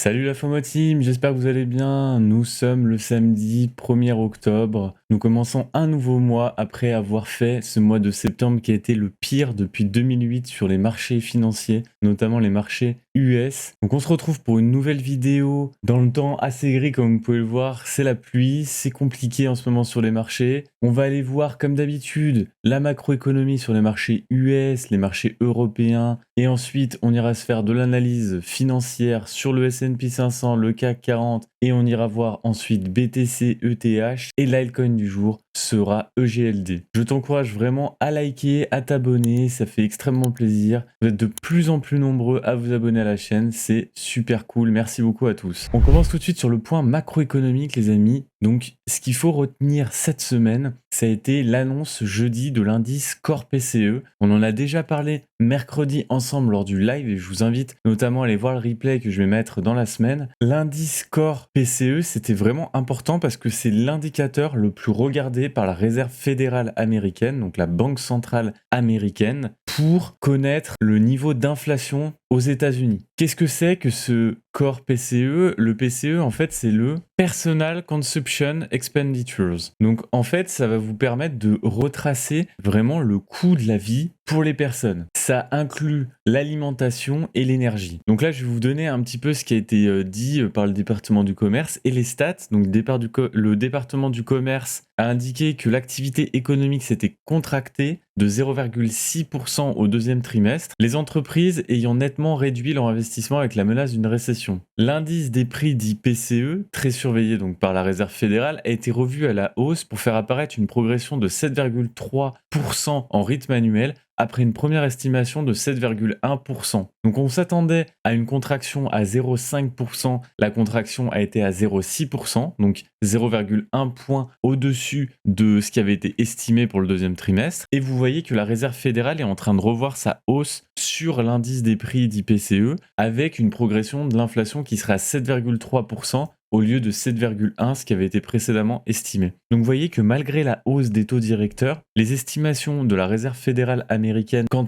Salut la FOMO Team, j'espère que vous allez bien. Nous sommes le samedi 1er octobre. Nous commençons un nouveau mois après avoir fait ce mois de septembre qui a été le pire depuis 2008 sur les marchés financiers, notamment les marchés US. Donc on se retrouve pour une nouvelle vidéo dans le temps assez gris comme vous pouvez le voir. C'est la pluie, c'est compliqué en ce moment sur les marchés. On va aller voir comme d'habitude la macroéconomie sur les marchés US, les marchés européens et ensuite on ira se faire de l'analyse financière sur le S&P 500, le CAC 40 et on ira voir ensuite BTC, ETH et l'altcoin du jour sera EGLD. Je t'encourage vraiment à liker, à t'abonner, ça fait extrêmement plaisir. Vous êtes de plus en plus nombreux à vous abonner à la chaîne, c'est super cool. Merci beaucoup à tous. On commence tout de suite sur le point macroéconomique les amis. Donc ce qu'il faut retenir cette semaine, ça a été l'annonce jeudi de l'indice Core PCE. On en a déjà parlé mercredi ensemble lors du live et je vous invite notamment à aller voir le replay que je vais mettre dans la semaine. L'indice Core PCE, c'était vraiment important parce que c'est l'indicateur le plus regardé par la Réserve fédérale américaine, donc la Banque centrale américaine, pour connaître le niveau d'inflation aux États-Unis. Qu'est-ce que c'est que ce Core PCE? Le PCE, en fait, c'est le Personal Consumption Expenditures. Donc, en fait, ça va vous permettre de retracer vraiment le coût de la vie pour les personnes. Ça inclut l'alimentation et l'énergie. Donc là, je vais vous donner un petit peu ce qui a été dit par le département du commerce et les stats. Donc, le département du commerce a indiqué que l'activité économique s'était contractée de 0,6% au deuxième trimestre, les entreprises ayant nettement réduit leur investissement avec la menace d'une récession. L'indice des prix dit PCE, très surveillé donc par la Réserve fédérale, a été revu à la hausse pour faire apparaître une progression de 7,3% en rythme annuel après une première estimation de 7,1%. Donc on s'attendait à une contraction à 0,5%, la contraction a été à 0,6%, donc 0,1 point au-dessus de ce qui avait été estimé pour le deuxième trimestre. Et vous voyez que la Réserve fédérale est en train de revoir sa hausse sur l'indice des prix d'IPCE avec une progression de l'inflation qui sera à 7,3% au lieu de 7,1, ce qui avait été précédemment estimé. Donc vous voyez que malgré la hausse des taux directeurs, les estimations de la Réserve fédérale américaine quant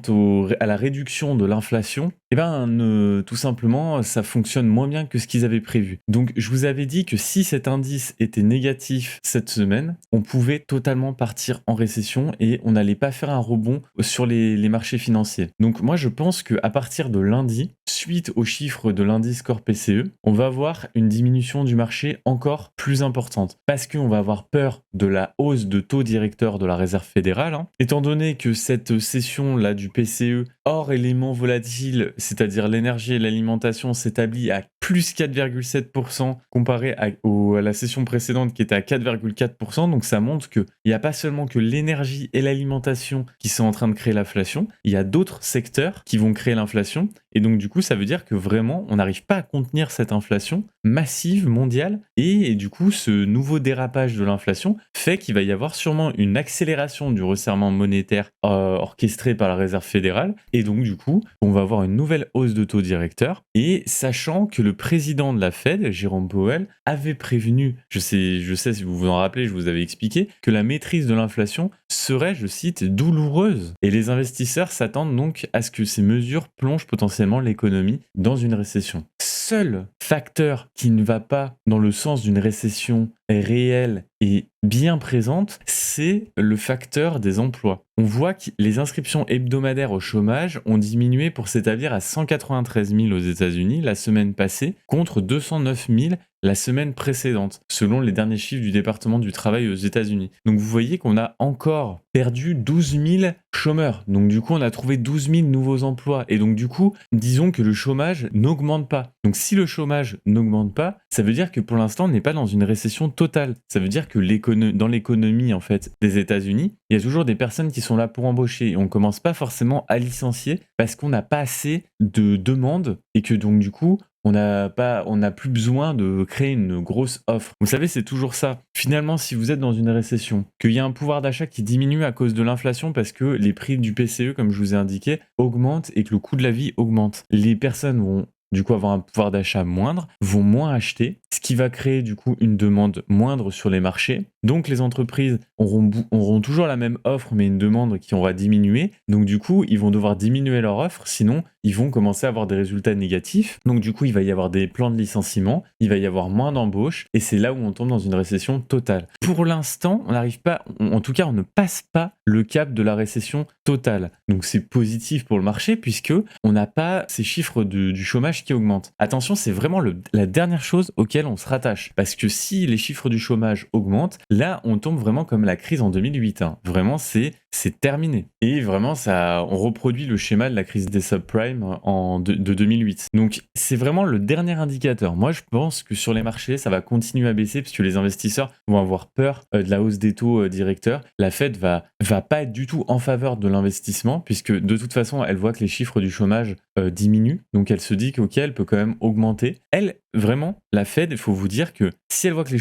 à la réduction de l'inflation, tout simplement, ça fonctionne moins bien que ce qu'ils avaient prévu. Donc je vous avais dit que si cet indice était négatif cette semaine, on pouvait totalement partir en récession et on n'allait pas faire un rebond sur les marchés financiers. Donc moi je pense qu'à partir de lundi, suite aux chiffres de l'indice Core PCE, on va avoir une diminution du marché encore plus importante parce qu'on va avoir peur de la hausse de taux directeur de la Réserve fédérale, étant donné que cette session là du PCE hors éléments volatiles, c'est-à-dire l'énergie et l'alimentation, s'établit à plus 4,7% comparé à la session précédente qui était à 4,4%. Donc ça montre qu'il n'y a pas seulement que l'énergie et l'alimentation qui sont en train de créer l'inflation, il y a d'autres secteurs qui vont créer l'inflation. Et donc du coup, ça veut dire que vraiment, on n'arrive pas à contenir cette inflation massive mondiale. Et du coup, ce nouveau dérapage de l'inflation fait qu'il va y avoir sûrement une accélération du resserrement monétaire orchestré par la Réserve fédérale. Et donc du coup, on va avoir une nouvelle hausse de taux directeur. Et sachant que le président de la Fed, Jérôme Powell, avait prévenu, je sais si vous vous en rappelez, je vous avais expliqué, que la maîtrise de l'inflation serait, je cite, douloureuse. Et les investisseurs s'attendent donc à ce que ces mesures plongent potentiellement l'économie dans une récession. Seul facteur qui ne va pas dans le sens d'une récession réelle et bien présente, c'est le facteur des emplois. On voit que les inscriptions hebdomadaires au chômage ont diminué pour s'établir à 193 000 aux États-Unis la semaine passée contre 209 000 la semaine précédente, selon les derniers chiffres du département du travail aux États-Unis. Donc vous voyez qu'on a encore perdu 12 000 chômeurs. Donc du coup, on a trouvé 12 000 nouveaux emplois. Et donc du coup, disons que le chômage n'augmente pas. Donc si le chômage n'augmente pas, ça veut dire que pour l'instant, on n'est pas dans une récession totale. Ça veut dire que dans l'économie en fait des États-Unis, il y a toujours des personnes qui sont là pour embaucher. Et on commence pas forcément à licencier parce qu'on n'a pas assez de demandes et que donc du coup, on n'a plus besoin de créer une grosse offre. Vous savez, c'est toujours ça. Finalement, si vous êtes dans une récession, qu'il y a un pouvoir d'achat qui diminue à cause de l'inflation parce que les prix du PCE, comme je vous ai indiqué, augmentent et que le coût de la vie augmente, les personnes vont du coup avoir un pouvoir d'achat moindre, vont moins acheter, ce qui va créer du coup une demande moindre sur les marchés. Donc les entreprises auront toujours la même offre, mais une demande qui aura diminué. Donc du coup, ils vont devoir diminuer leur offre, sinon ils vont commencer à avoir des résultats négatifs. Donc du coup, il va y avoir des plans de licenciement, il va y avoir moins d'embauches, et c'est là où on tombe dans une récession totale. Pour l'instant, on n'arrive pas, en tout cas, on ne passe pas le cap de la récession totale. Donc c'est positif pour le marché, puisque on n'a pas ces chiffres du chômage qui augmentent. Attention, c'est vraiment la dernière chose auquel on se rattache. Parce que si les chiffres du chômage augmentent, là, on tombe vraiment comme la crise en 2008. Hein. Vraiment, c'est terminé. Et vraiment, on reproduit le schéma de la crise des subprimes de 2008. Donc, c'est vraiment le dernier indicateur. Moi, je pense que sur les marchés, ça va continuer à baisser puisque les investisseurs vont avoir peur de la hausse des taux directeurs. La Fed va pas être du tout en faveur de l'investissement puisque de toute façon, elle voit que les chiffres du chômage diminuent. Donc, elle se dit qu'ok, elle peut quand même augmenter. Elle, vraiment, la Fed, il faut vous dire que si elle voit que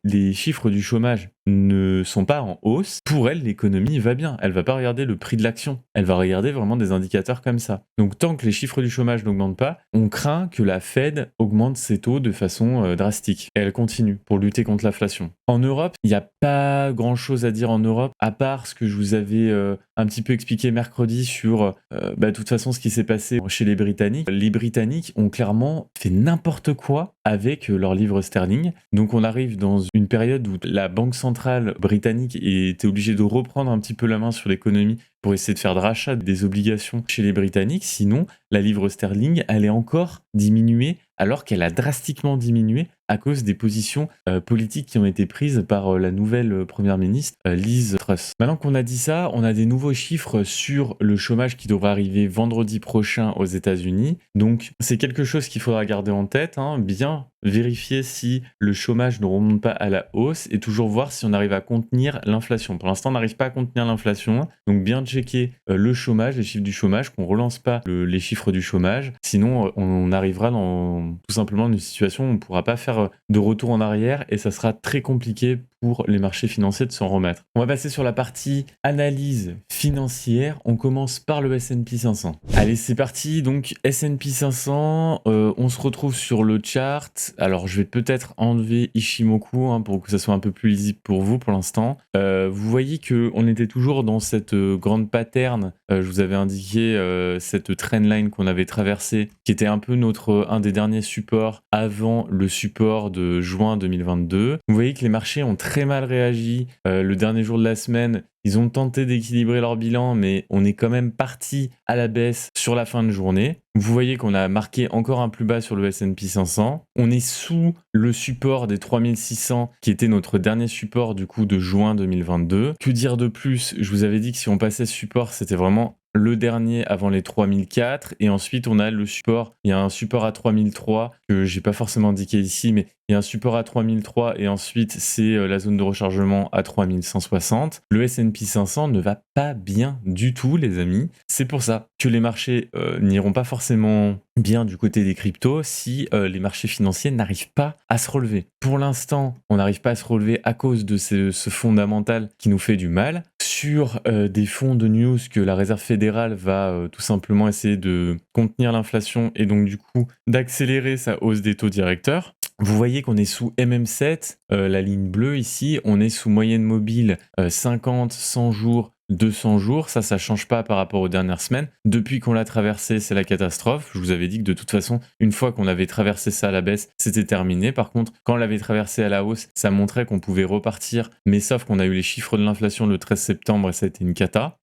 les chiffres du chômage ne sont pas en hausse, pour elle, l'économie va bien. Elle va pas regarder le prix de l'action. Elle va regarder vraiment des indicateurs comme ça. Donc, tant que les chiffres du chômage n'augmentent pas, on craint que la Fed augmente ses taux de façon drastique. Et elle continue pour lutter contre l'inflation. En Europe, il n'y a pas grand-chose à dire en Europe, à part ce que je vous avais un petit peu expliqué mercredi sur, de toute façon, ce qui s'est passé chez les Britanniques. Les Britanniques ont clairement fait n'importe quoi avec leur livre sterling. Donc, on arrive dans une période où la Banque centrale britannique était obligée de reprendre un petit peu la main sur l'économie pour essayer de faire de rachat des obligations chez les Britanniques. Sinon, la livre sterling allait encore diminuer alors qu'elle a drastiquement diminué à cause des positions politiques qui ont été prises par la nouvelle première ministre Liz Truss. Maintenant qu'on a dit ça, on a des nouveaux chiffres sur le chômage qui devrait arriver vendredi prochain aux États-Unis. Donc c'est quelque chose qu'il faudra garder en tête, hein, bien vérifier si le chômage ne remonte pas à la hausse et toujours voir si on arrive à contenir l'inflation. Pour l'instant, on n'arrive pas à contenir l'inflation, donc bien checker le chômage, les chiffres du chômage, qu'on ne relance pas les chiffres du chômage. Sinon, on arrivera tout simplement dans une situation où on ne pourra pas faire de retour en arrière et ça sera très compliqué pour les marchés financiers de s'en remettre. On va passer sur la partie analyse financière. On commence par le S&P 500. Allez, c'est parti. Donc S&P 500, on se retrouve sur le chart. Alors, je vais peut-être enlever Ishimoku pour que ça soit un peu plus lisible pour vous pour l'instant. Vous voyez qu'on était toujours dans cette grande pattern. Je vous avais indiqué cette trendline qu'on avait traversée, qui était un peu un des derniers supports avant le support de juin 2022. Vous voyez que les marchés ont très mal réagi. Le dernier jour de la semaine, ils ont tenté d'équilibrer leur bilan, mais on est quand même parti à la baisse sur la fin de journée. Vous voyez qu'on a marqué encore un plus bas sur le S&P 500. On est sous le support des 3600, qui était notre dernier support du coup de juin 2022. Que dire de plus? Je vous avais dit que si on passait ce support, c'était vraiment le dernier avant les 3004, et ensuite on a le support, il y a un support à 3003 que j'ai pas forcément indiqué ici, mais il y a un support à 3003 et ensuite c'est la zone de rechargement à 3160. Le S&P 500 ne va pas bien du tout, les amis. C'est pour ça que les marchés n'iront pas forcément bien du côté des cryptos si les marchés financiers n'arrivent pas à se relever. Pour l'instant, on n'arrive pas à se relever à cause de ce fondamental qui nous fait du mal. Sur des fonds de news que la Réserve fédérale va tout simplement essayer de contenir l'inflation et donc du coup d'accélérer sa hausse des taux directeurs. Vous voyez qu'on est sous MM7, la ligne bleue ici, on est sous moyenne mobile 50, 100 jours, 200 jours, ça change pas par rapport aux dernières semaines. Depuis qu'on l'a traversé, c'est la catastrophe. Je vous avais dit que de toute façon, une fois qu'on avait traversé ça à la baisse, c'était terminé. Par contre, quand on l'avait traversé à la hausse, ça montrait qu'on pouvait repartir, mais sauf qu'on a eu les chiffres de l'inflation le 13 septembre et ça a été une cata.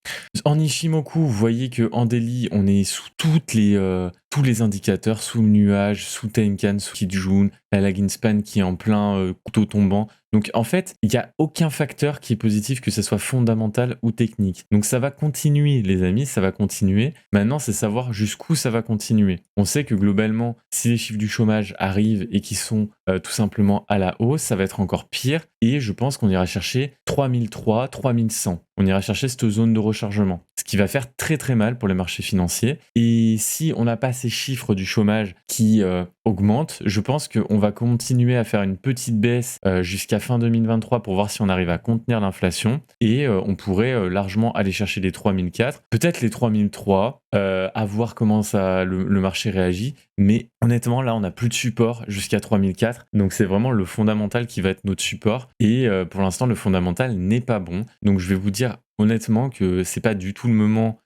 En Ishimoku, vous voyez qu'en daily, on est sous tous les indicateurs, sous le nuage, sous Tenkan, sous Kijun, la lagging span qui est en plein couteau tombant. Donc en fait, il n'y a aucun facteur qui est positif, que ce soit fondamental ou technique. Donc ça va continuer, les amis, ça va continuer. Maintenant, c'est savoir jusqu'où ça va continuer. On sait que globalement, si les chiffres du chômage arrivent et qui sont tout simplement à la hausse, ça va être encore pire. Et je pense qu'on ira chercher 3003, 3100. on ira chercher cette zone de rechargement. Ce qui va faire très très mal pour les marchés financiers. Et si on n'a pas ces chiffres du chômage qui augmentent, je pense qu'on va continuer à faire une petite baisse jusqu'à fin 2023 pour voir si on arrive à contenir l'inflation. Et on pourrait largement aller chercher les 3004, peut-être les 3003, à voir comment le marché réagit. Mais honnêtement, là, on n'a plus de support jusqu'à 3004. Donc, c'est vraiment le fondamental qui va être notre support. Et pour l'instant, le fondamental n'est pas bon. Donc, je vais vous dire honnêtement que c'est pas du tout le moment.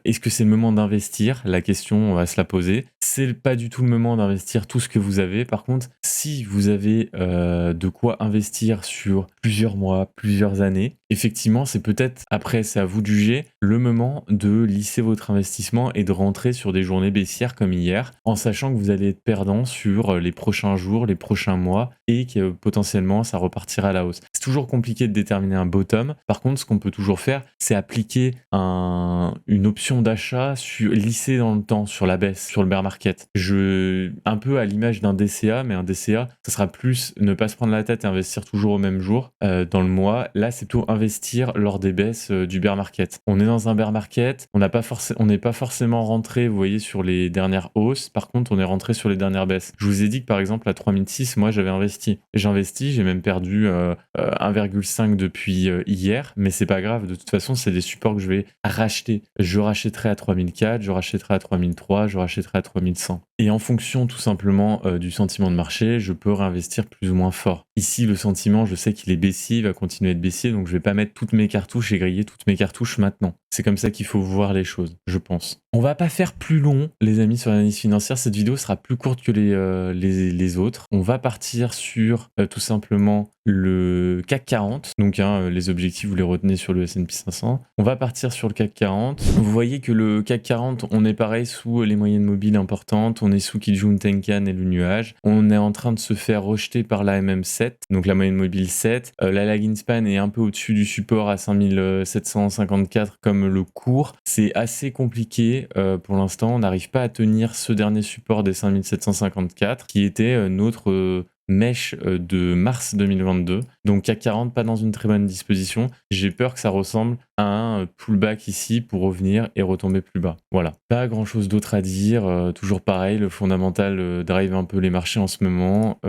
Est-ce que c'est le moment d'investir? La question, on va se la poser. C'est pas du tout le moment d'investir tout ce que vous avez. Par contre, si vous avez de quoi investir sur plusieurs mois, plusieurs années, effectivement, c'est peut-être, après, c'est à vous de juger, le moment de lisser votre investissement et de rentrer sur des journées baissières comme hier, en sachant que vous allez être perdant sur les prochains jours, les prochains mois, et que potentiellement, ça repartira à la hausse. C'est toujours compliqué de déterminer un bottom. Par contre, ce qu'on peut toujours faire, c'est appliquer une option d'achat lissée dans le temps, sur la baisse, sur le bear market. Un peu à l'image d'un DCA, mais un DCA, ça sera plus ne pas se prendre la tête et investir toujours au même jour dans le mois. Là, c'est plutôt investir lors des baisses du bear market. On est dans un bear market, on n'est pas forcément rentré, vous voyez, sur les dernières hausses. Par contre, on est rentré sur les dernières baisses. Je vous ai dit que par exemple, à 3006, moi, j'avais investi. J'ai investi, j'ai même perdu 1,5 depuis hier, mais c'est pas grave. De toute façon, c'est des supports que je vais racheter. Je rachèterai à 3004, je rachèterai à 3003, je rachèterai à 3100. Et en fonction tout simplement du sentiment de marché, je peux réinvestir plus ou moins fort. Ici, le sentiment, je sais qu'il est baissier, il va continuer à être baissier, donc je vais pas mettre toutes mes cartouches et griller toutes mes cartouches maintenant. C'est comme ça qu'il faut voir les choses, je pense. On va pas faire plus long, les amis, sur l'analyse financière. Cette vidéo sera plus courte que les autres. On va partir sur tout simplement le CAC 40. Donc les objectifs, vous les retenez sur le S&P 500. On va partir sur le CAC 40. Vous voyez que le CAC 40, on est pareil sous les moyennes mobiles importantes. On est sous Kijun Tenkan et le nuage. On est en train de se faire rejeter par la MM7, donc la moyenne mobile 7. La lagging span est un peu au-dessus du support à 5754 comme le cours. C'est assez compliqué pour l'instant. On n'arrive pas à tenir ce dernier support des 5754 qui était notre mèche de mars 2022. Donc CAC 40 pas dans une très bonne disposition. J'ai peur que ça ressemble à un pullback ici pour revenir et retomber plus bas. Voilà. Pas grand chose d'autre à dire. Toujours pareil, le fondamental drive un peu les marchés en ce moment.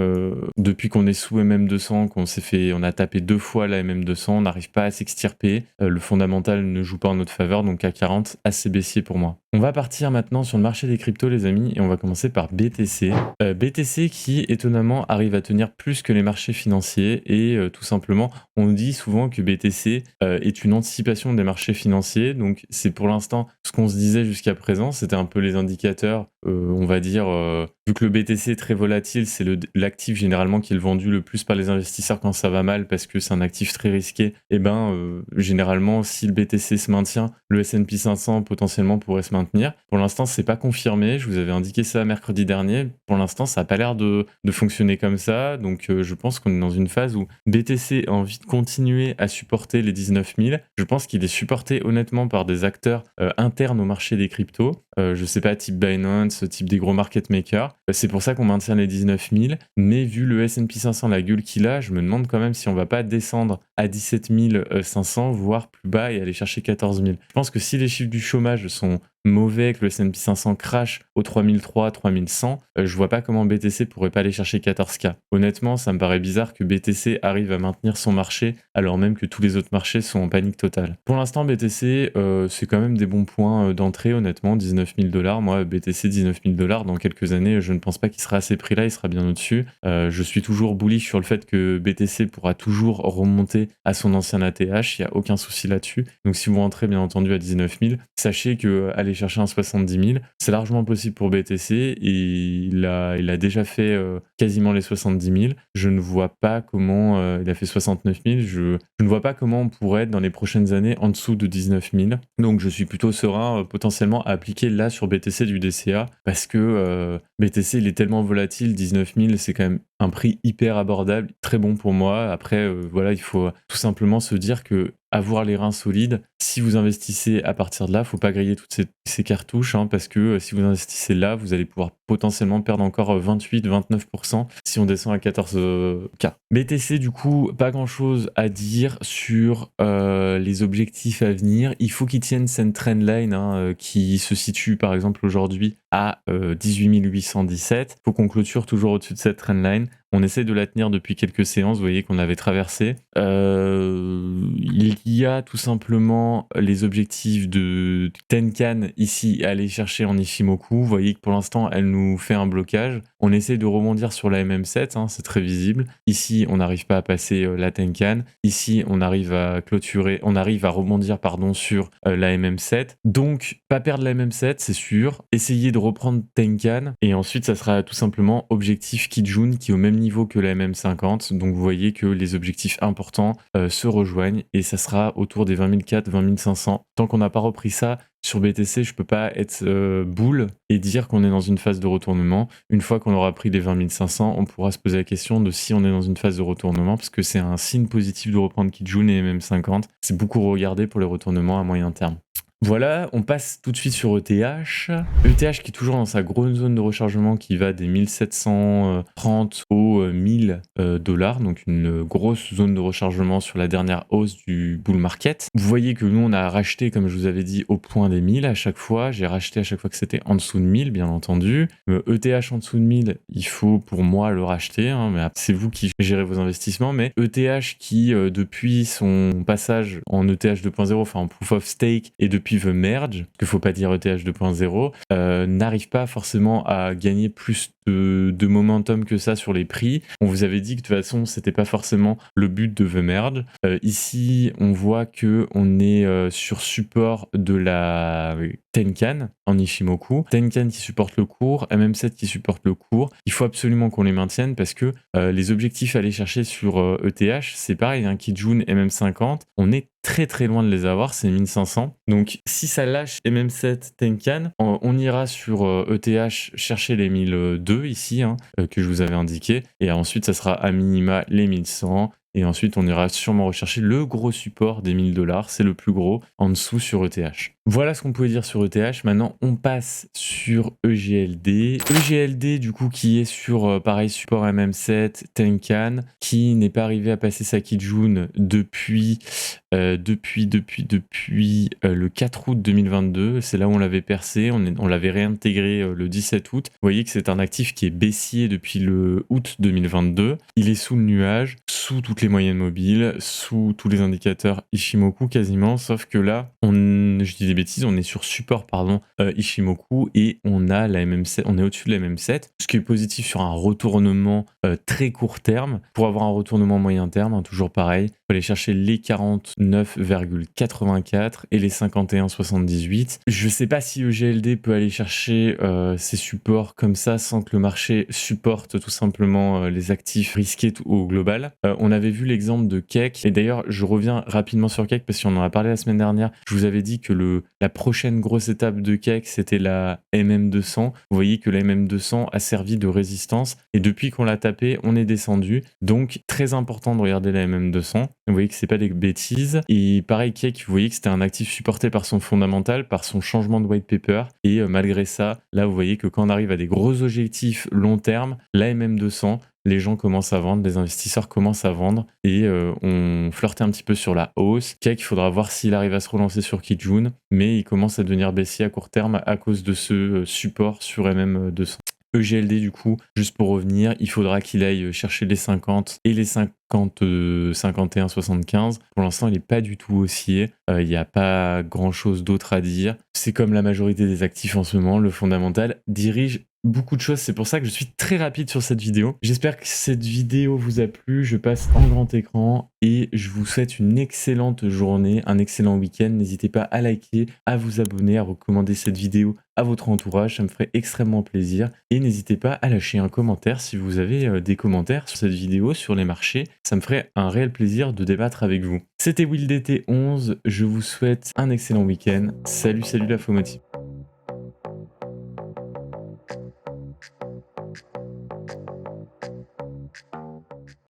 Depuis qu'on est sous MM200, on a tapé 2 fois la MM200, on n'arrive pas à s'extirper. Le fondamental ne joue pas en notre faveur, donc CAC 40 assez baissier pour moi. On va partir maintenant sur le marché des cryptos, les amis, et on va commencer par BTC. BTC qui, étonnamment, arrive à tenir plus que les marchés financiers et tout simplement, on dit souvent que BTC est une anticipation des marchés financiers. Donc, c'est pour l'instant ce qu'on se disait jusqu'à présent. C'était un peu les indicateurs, on va dire, vu que le BTC est très volatile, c'est l'actif généralement qui est le vendu le plus par les investisseurs quand ça va mal parce que c'est un actif très risqué. Et généralement, si le BTC se maintient, le S&P 500 potentiellement pourrait se maintenir. Pour l'instant, c'est pas confirmé. Je vous avais indiqué ça mercredi dernier. Pour l'instant, ça n'a pas l'air de fonctionner comme ça. Donc, je pense qu'on est dans une phase où BTC a envie de continuer à supporter les 19 000. Je pense qu'il est supporté honnêtement par des acteurs internes au marché des cryptos. Je sais pas, type Binance, type des gros market makers. C'est pour ça qu'on maintient les 19 000. Mais vu le S&P 500, la gueule qu'il a, je me demande quand même si on va pas descendre à 17 500, voire plus bas et aller chercher 14 000. Je pense que si les chiffres du chômage sont mauvais, que le S&P 500 crash aux 3003, 3100, je vois pas comment BTC pourrait pas aller chercher 14K. Honnêtement, ça me paraît bizarre que BTC arrive à maintenir son marché alors même que tous les autres marchés sont en panique totale. Pour l'instant, BTC, c'est quand même des bons points d'entrée, honnêtement, 19 000 $. Moi, BTC, 19 000 $, dans quelques années, je ne pense pas qu'il sera à ces prix-là, il sera bien au-dessus. Je suis toujours bullish sur le fait que BTC pourra toujours remonter à son ancien ATH, il n'y a aucun souci là-dessus. Donc si vous rentrez bien entendu à 19 000, sachez que aller chercher un 70 000, c'est largement possible pour BTC et il a déjà fait quasiment les 70 000. Je ne vois pas comment, il a fait 69 000, je ne vois pas comment on pourrait être dans les prochaines années en dessous de 19 000. Donc je suis plutôt serein potentiellement à appliquer là sur BTC du DCA parce que BTC il est tellement volatile, 19 000 c'est quand même un prix hyper abordable, très bon pour moi. Après voilà, il faut tout simplement se dire que avoir les reins solides. Si vous investissez à partir de là, faut pas griller toutes ces cartouches, hein, parce que si vous investissez là, vous allez pouvoir potentiellement perdre encore 28-29% si on descend à 14K. BTC, du coup, pas grand-chose à dire sur les objectifs à venir. Il faut qu'ils tiennent cette trendline qui se situe par exemple aujourd'hui à 18 817. Il faut qu'on clôture toujours au-dessus de cette trendline. On essaie de la tenir depuis quelques séances, vous voyez qu'on avait traversé. Il y a tout simplement les objectifs de Tenkan ici à aller chercher en Ichimoku. Vous voyez que pour l'instant, elle nous fait un blocage. On essaie de rebondir sur la MM7, c'est très visible. Ici, on n'arrive pas à passer la Tenkan. Ici, on arrive à clôturer, on arrive à rebondir sur la MM7. Donc, pas perdre la MM7, c'est sûr. Essayer de reprendre Tenkan. Et ensuite, ça sera tout simplement objectif Kijun qui est au même niveau que la MM50. Donc, vous voyez que les objectifs importants se rejoignent et ça sera autour des 20 400, 20 500. Tant qu'on n'a pas repris ça, sur BTC, je peux pas être boule et dire qu'on est dans une phase de retournement. Une fois qu'on aura pris les 20 500, on pourra se poser la question de si on est dans une phase de retournement, parce que c'est un signe positif de reprendre Kijun et MM50. C'est beaucoup regardé pour les retournements à moyen terme. Voilà, on passe tout de suite sur ETH. ETH qui est toujours dans sa grosse zone de rechargement qui va des 1730 aux 1000 $, donc une grosse zone de rechargement sur la dernière hausse du bull market. Vous voyez que nous on a racheté, comme je vous avais dit, au point des 1000 à chaque fois. J'ai racheté à chaque fois que c'était en dessous de 1000, bien entendu. ETH en dessous de 1000, il faut pour moi le racheter, mais c'est vous qui gérez vos investissements. Mais ETH qui, depuis son passage en ETH 2.0, enfin en proof of stake, et depuis The Merge, qu'il faut pas dire ETH 2.0, n'arrive pas forcément à gagner plus de momentum que ça sur les prix. On vous avait dit que de toute façon c'était pas forcément le but de The Merge. Ici on voit que on est sur support de la Tenkan en Ichimoku. Tenkan qui supporte le cours, MM7 qui supporte le cours. Il faut absolument qu'on les maintienne parce que les objectifs à aller chercher sur ETH, c'est pareil, Kijun, MM50, on est très très loin de les avoir, c'est 1500. Donc si ça lâche MM7 Tenkan, on ira sur ETH chercher les 1002 ici, que je vous avais indiqué, et ensuite ça sera à minima les 1100. Et ensuite, on ira sûrement rechercher le gros support des 1000 $, c'est le plus gros, en dessous sur ETH. Voilà ce qu'on pouvait dire sur ETH. Maintenant, on passe sur EGLD. EGLD, du coup, qui est sur, pareil, support MM7, Tenkan, qui n'est pas arrivé à passer sa Kijun depuis le 4 août 2022. C'est là où on l'avait percé. On l'avait réintégré le 17 août. Vous voyez que c'est un actif qui est baissier depuis le août 2022. Il est sous le nuage, sous toutes les moyennes mobiles, sous tous les indicateurs Ichimoku quasiment, sauf que là, je dis des bêtises, on est sur support Ichimoku et on a la MM7, on est au-dessus de la MM7, ce qui est positif sur un retournement très court terme. Pour avoir un retournement moyen terme, toujours pareil, il faut aller chercher les 49,84 et les 51,78. Je sais pas si EGLD peut aller chercher ses supports comme ça sans que le marché supporte tout simplement les actifs risqués au global. On avait vu l'exemple de Cake, et d'ailleurs je reviens rapidement sur Cake parce qu'on en a parlé la semaine dernière. Je vous avais dit que la prochaine grosse étape de Cake c'était la MM200. Vous voyez que la MM200 a servi de résistance et depuis qu'on l'a tapé on est descendu, donc très important de regarder la MM200. Vous voyez que c'est pas des bêtises. Et pareil, Cake, vous voyez que c'était un actif supporté par son fondamental, par son changement de white paper. Et malgré ça, là, vous voyez que quand on arrive à des gros objectifs long terme, la MM200, les gens commencent à vendre, les investisseurs commencent à vendre et on flirtait un petit peu sur la hausse. Cake, il faudra voir s'il arrive à se relancer sur Kijun, mais il commence à devenir baissier à court terme à cause de ce support sur MM200. EGLD, du coup, juste pour revenir, il faudra qu'il aille chercher les 50 et les 51, 75. Pour l'instant, il n'est pas du tout haussier. Il n'y a pas grand-chose d'autre à dire. C'est comme la majorité des actifs en ce moment, le fondamental dirige beaucoup de choses. C'est pour ça que je suis très rapide sur cette vidéo. J'espère que cette vidéo vous a plu. Je passe en grand écran et je vous souhaite une excellente journée, un excellent week-end. N'hésitez pas à liker, à vous abonner, à recommander cette vidéo à votre entourage. Ça me ferait extrêmement plaisir. Et n'hésitez pas à lâcher un commentaire si vous avez des commentaires sur cette vidéo, sur les marchés. Ça me ferait un réel plaisir de débattre avec vous. C'était WillDT11. Je vous souhaite un excellent week-end. Salut la FOMO Team.